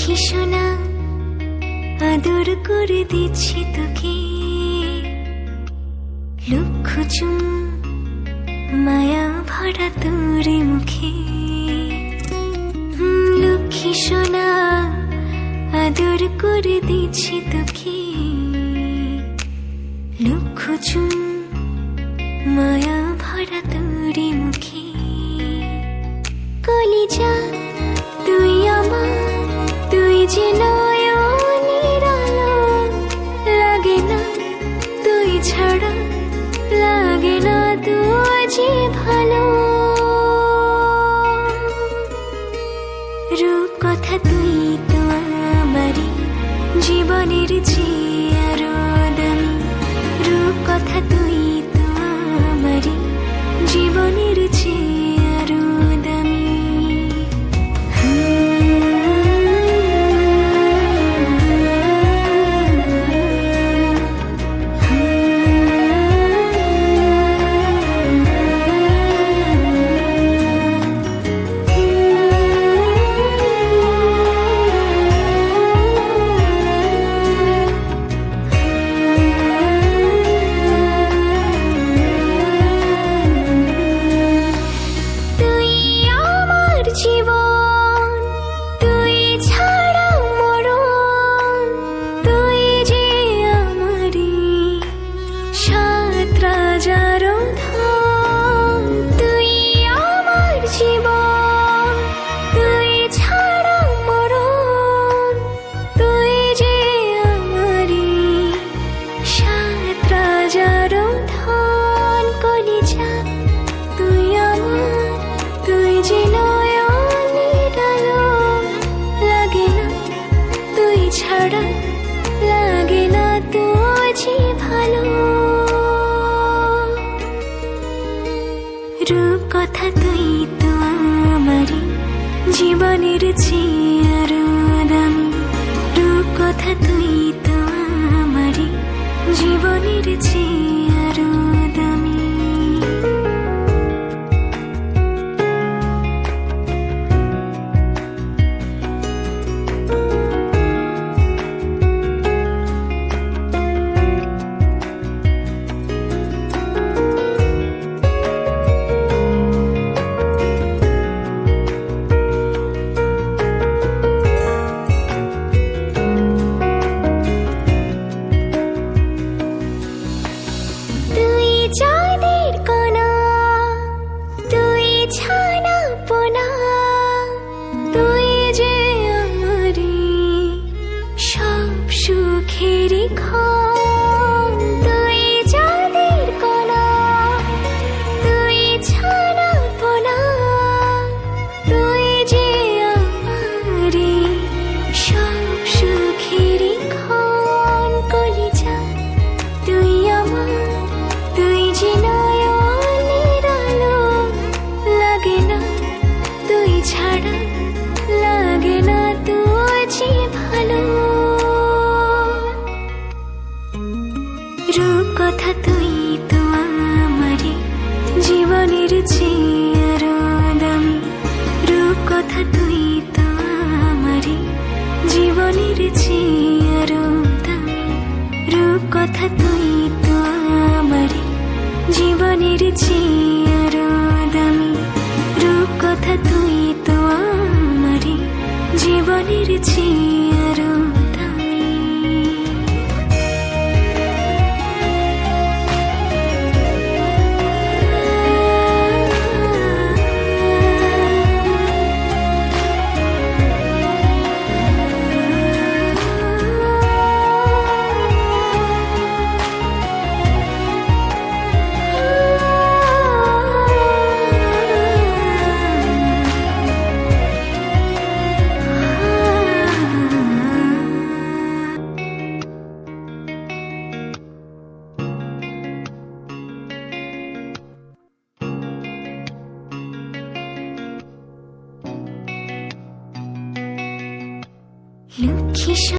লক্ষ্মী সোনা আদর করে দিচ্ছি তোকে, লক্ষ চুম মায়া ভরা তোর মুখে। লক্ষ্মী সোনা আদর করে দিচ্ছি তোকে, লক্ষ চুম মায়া ভরা তোর মুখে। কলিজা তুই আমার, তুই যে নয়নের আলো, লাগে না তুই ছাড়া, লাগে না তুই যে ভালো। রূপ কথা তুই তো আমারই জীবনের চেয়ে আরো দামি, রূপ কথা তুই তো আমারই জীবনের চেয়ে আরো দামি। লাগে না তুঝে ভালো। রূপ কথা তুই তো আমারই জীবনের চেয়ে আরো দামি, রূপ কথা তুই তো আমারই জীবনের চেয়ে আরো দামি। রূপ কথা তুই তো আমারই জীবনের চেয়ে আরো দামি, রূপ কথা তুই তো আমারই জীবনের চেয়ে আরো দামি, রূপ কথা তুই তো আমারই জীবনের চেয়ে আরো দামি, রূপ কথা তুই তো আমারই জীবনের চেয়ে